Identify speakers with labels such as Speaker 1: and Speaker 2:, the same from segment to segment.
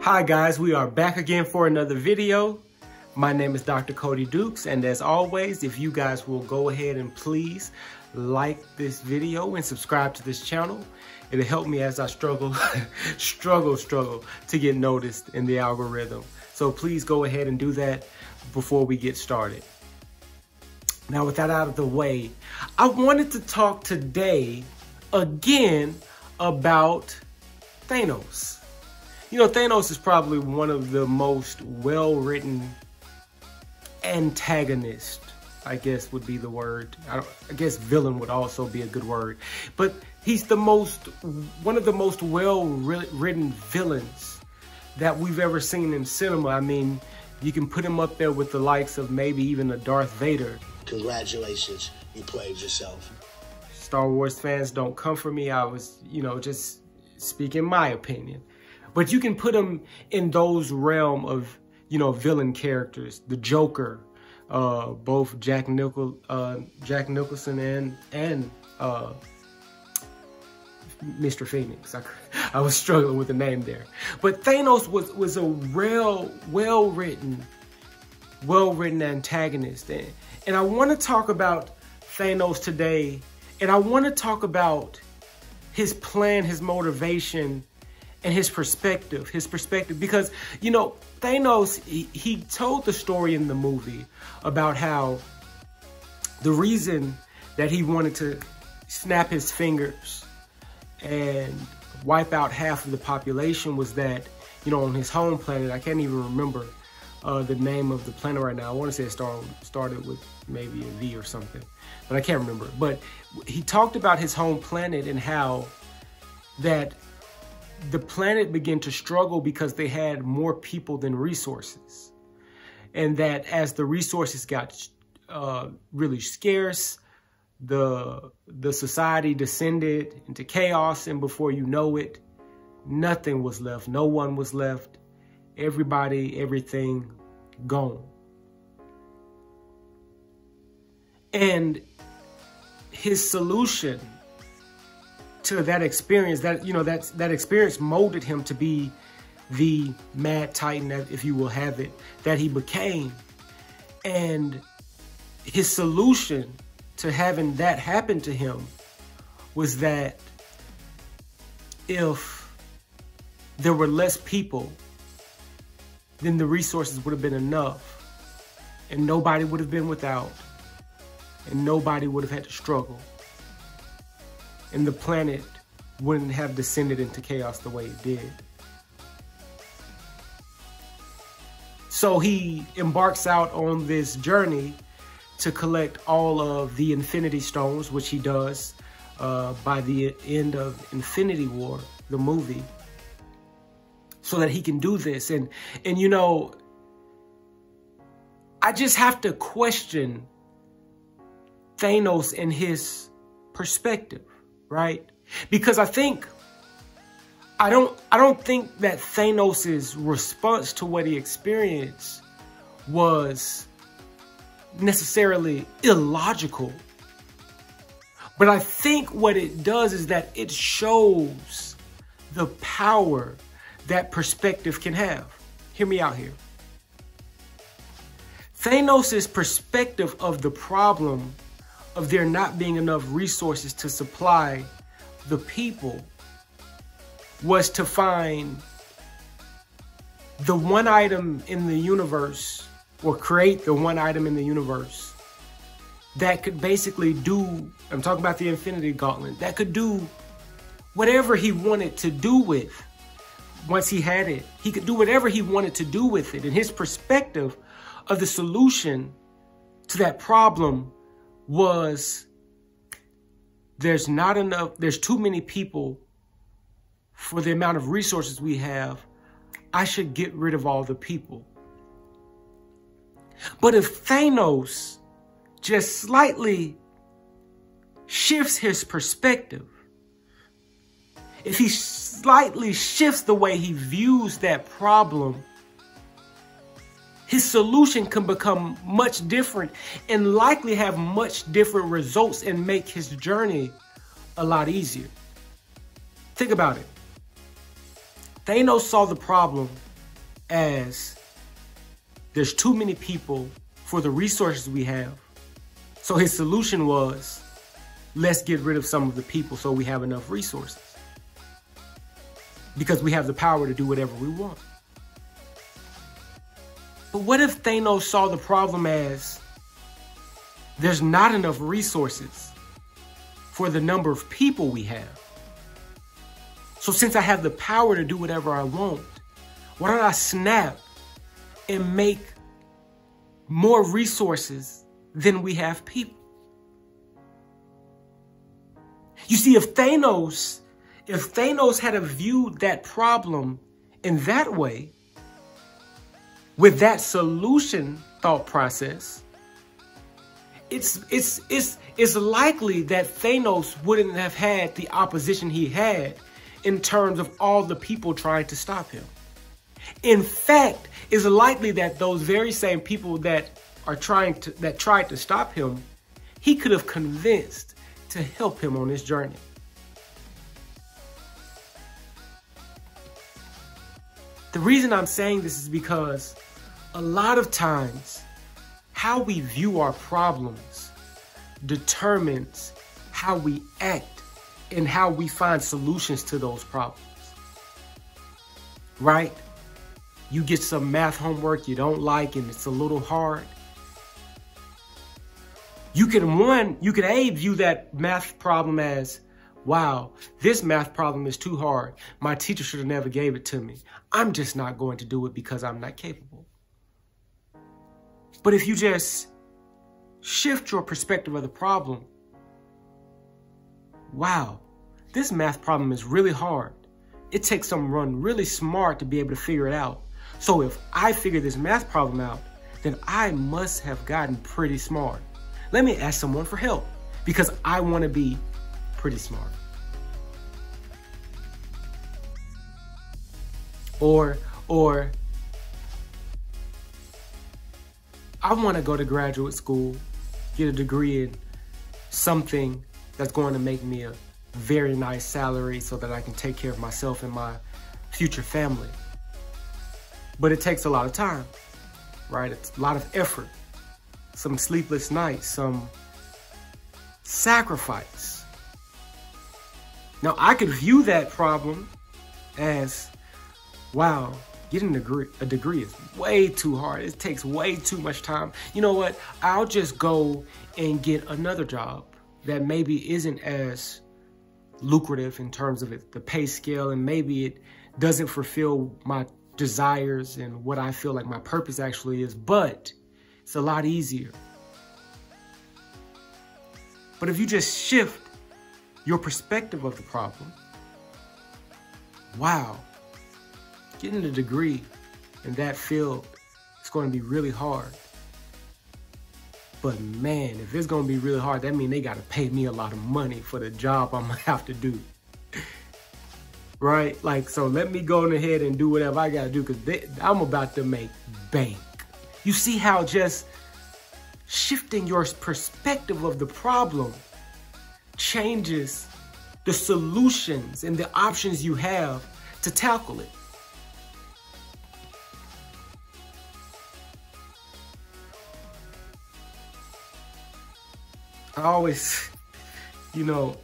Speaker 1: Hi guys, we are back again for another video. My name is Dr. Cody Dukes, and as always, if you guys will go ahead and please like this video and subscribe to this channel, it'll help me as I struggle to get noticed in the algorithm. So please go ahead and do that before we get started. Now, with that out of the way, I wanted to talk today again about Thanos. You know, Thanos is probably one of the most well-written antagonists, I guess would be the word. I guess villain would also be a good word. But he's one of the most well-written villains that we've ever seen in cinema. I mean, you can put him up there with the likes of maybe even a Darth Vader.
Speaker 2: Congratulations, you played yourself.
Speaker 1: Star Wars fans, don't come for me. I was, just speaking my opinion. But you can put him in those realm of, villain characters. The Joker, both Jack Nicholson and Mr. Phoenix. I was struggling with the name there. But Thanos was a well-written antagonist. And I want to talk about Thanos today. And I want to talk about his plan, his motivation, and his perspective, because, Thanos, he told the story in the movie about how the reason that he wanted to snap his fingers and wipe out half of the population was that, on his home planet, I can't even remember the name of the planet right now. I want to say it started with maybe a V or something, but I can't remember. But he talked about his home planet and how that the planet began to struggle because they had more people than resources. And that as the resources got really scarce, the society descended into chaos, and before you know it, nothing was left. No one was left. Everybody, everything gone. And his solution to that experience, that experience molded him to be the mad titan, if you will have it, that he became. And his solution to having that happen to him was that if there were less people, then the resources would have been enough, and nobody would have been without, and nobody would have had to struggle. And the planet wouldn't have descended into chaos the way it did. So he embarks out on this journey to collect all of the Infinity Stones, which he does by the end of Infinity War, the movie, so that he can do this. And I just have to question Thanos and his perspective. Right? Because I don't think that Thanos' response to what he experienced was necessarily illogical. But I think what it does is that it shows the power that perspective can have. Hear me out here. Thanos' perspective of the problem of there not being enough resources to supply the people was to find the one item in the universe, or create the one item in the universe that could basically do, I'm talking about the Infinity Gauntlet, that could do whatever he wanted to do with. Once he had it, he could do whatever he wanted to do with it. And his perspective of the solution to that problem was there's too many people for the amount of resources we have. I should get rid of all the people. But if Thanos just slightly shifts his perspective, if he slightly shifts the way he views that problem, his solution can become much different and likely have much different results and make his journey a lot easier. Think about it. Thanos saw the problem as there's too many people for the resources we have. So his solution was, let's get rid of some of the people so we have enough resources. Because we have the power to do whatever we want. But what if Thanos saw the problem as there's not enough resources for the number of people we have? So since I have the power to do whatever I want, why don't I snap and make more resources than we have people? You see, if Thanos had viewed that problem in that way, with that solution thought process, it's likely that Thanos wouldn't have had the opposition he had in terms of all the people trying to stop him. In fact, it's likely that those very same people that tried to stop him, he could have convinced to help him on his journey. The reason I'm saying this is because a lot of times how we view our problems determines how we act and how we find solutions to those problems. Right? You get some math homework you don't like and it's a little hard. You can view that math problem as, wow, this math problem is too hard. My teacher should have never gave it to me. I'm just not going to do it because I'm not capable. But if you just shift your perspective of the problem, wow, this math problem is really hard. It takes someone really smart to be able to figure it out. So if I figure this math problem out, then I must have gotten pretty smart. Let me ask someone for help because I want to be pretty smart. Or I want to go to graduate school, get a degree in something that's going to make me a very nice salary so that I can take care of myself and my future family. But it takes a lot of time, right? It's a lot of effort, some sleepless nights, some sacrifice. Now, I could view that problem as, wow, getting a degree is way too hard. It takes way too much time. You know what? I'll just go and get another job that maybe isn't as lucrative in terms of the pay scale, and maybe it doesn't fulfill my desires and what I feel like my purpose actually is, but it's a lot easier. But if you just shift your perspective of the problem, wow, getting a degree in that field is going to be really hard. But man, if it's going to be really hard, that means they got to pay me a lot of money for the job I'm going to have to do. Right? Like, so let me go ahead and do whatever I got to do because I'm about to make bank. You see how just shifting your perspective of the problem changes the solutions and the options you have to tackle it. I always, I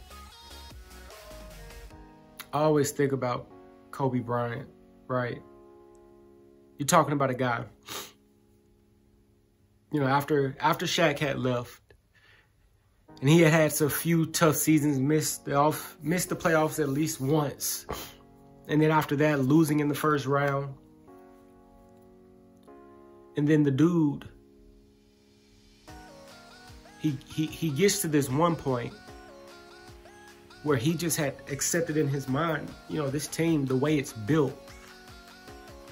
Speaker 1: always think about Kobe Bryant, right? You're talking about a guy, after Shaq had left, and he had some few tough seasons, missed the playoffs at least once, and then after that, losing in the first round, and then the dude, he gets to this one point where he just had accepted in his mind, this team, the way it's built,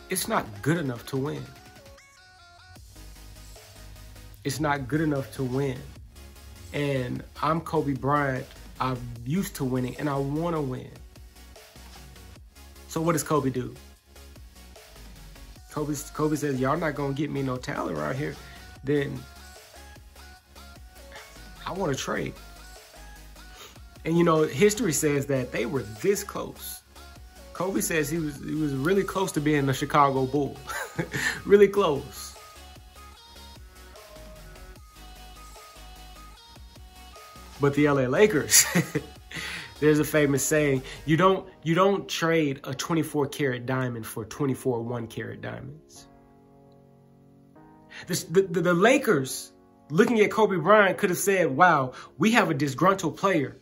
Speaker 1: it's not good enough to win. It's not good enough to win. And I'm Kobe Bryant. I'm used to winning and I want to win. So what does Kobe do? Kobe says, y'all not going to get me no talent right here. Then I want to trade. And history says that they were this close. Kobe says he was really close to being a Chicago Bull. Really close. But the LA Lakers, there's a famous saying, you don't trade a 24 karat diamond for 24 1 karat diamonds. The Lakers, looking at Kobe Bryant, could have said, wow, we have a disgruntled player.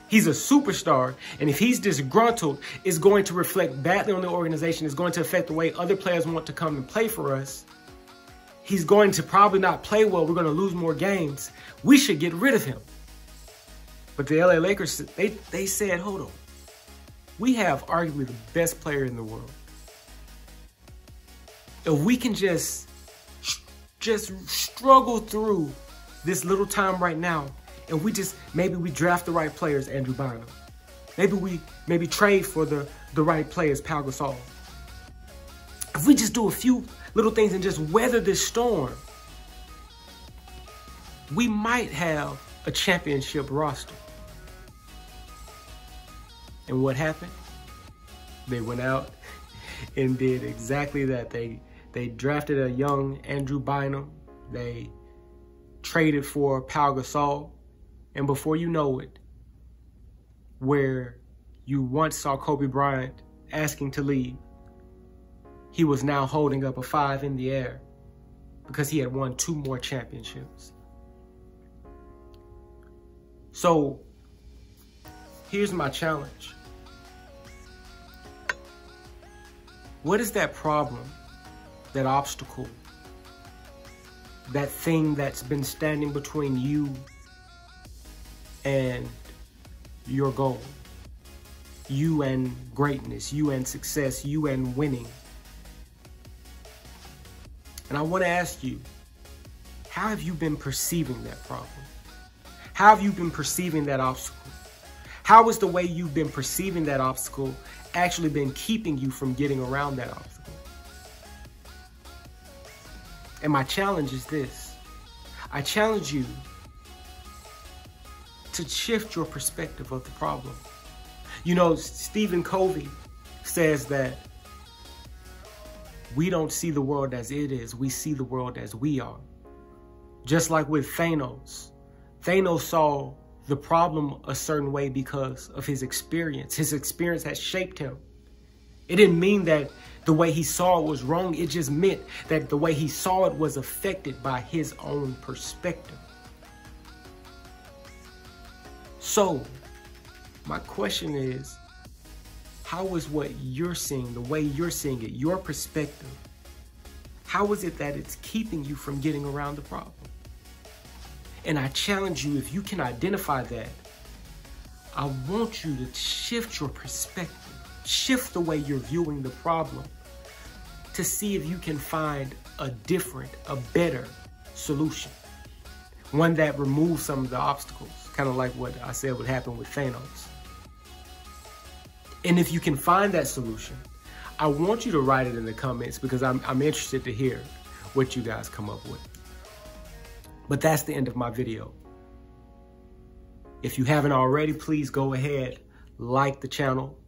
Speaker 1: He's a superstar, and if he's disgruntled, it's going to reflect badly on the organization. It's going to affect the way other players want to come and play for us. He's going to probably not play well. We're going to lose more games. We should get rid of him. But the LA Lakers, they said, hold on. We have arguably the best player in the world. If we can just struggle through this little time right now, and maybe we draft the right players, Andrew Bynum. Maybe trade for the right players, Pau Gasol. If we just do a few little things and just weather this storm, we might have a championship roster. And what happened? They went out and did exactly that. They drafted a young Andrew Bynum. They traded for Pau Gasol. And before you know it, where you once saw Kobe Bryant asking to leave, he was now holding up a 5 in the air because he had won 2 more championships. So here's my challenge. What is that problem, that obstacle, that thing that's been standing between you and your goal, you and greatness, you and success, you and winning? And I want to ask you, how have you been perceiving that problem? How have you been perceiving that obstacle? How is the way you've been perceiving that obstacle actually been keeping you from getting around that obstacle? And my challenge is this. I challenge you to shift your perspective of the problem. You know, Stephen Covey says that we don't see the world as it is, we see the world as we are. Just like with Thanos. Thanos saw the problem a certain way because of his experience. His experience has shaped him. It didn't mean that the way he saw it was wrong. It just meant that the way he saw it was affected by his own perspective. So, my question is, how is what you're seeing, the way you're seeing it, your perspective, how is it that it's keeping you from getting around the problem? And I challenge you, if you can identify that, I want you to shift your perspective, shift the way you're viewing the problem to see if you can find a different, a better solution. One that removes some of the obstacles, kind of like what I said would happen with Thanos. And if you can find that solution, I want you to write it in the comments because I'm interested to hear what you guys come up with. But that's the end of my video. If you haven't already, please go ahead, like the channel,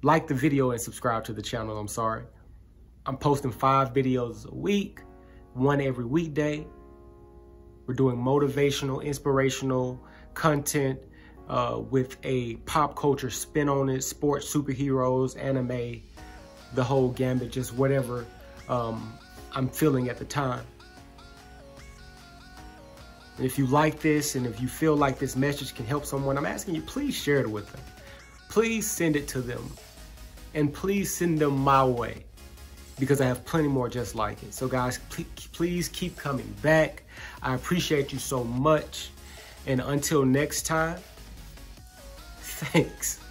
Speaker 1: like the video and subscribe to the channel, I'm sorry. I'm posting 5 videos a week, 1 every weekday. We're doing motivational, inspirational content with a pop culture spin on it, sports, superheroes, anime, the whole gambit, just whatever I'm feeling at the time. And if you like this and if you feel like this message can help someone, I'm asking you, please share it with them. Please send it to them. And please send them my way because I have plenty more just like it. So guys, please keep coming back. I appreciate you so much. And until next time, thanks.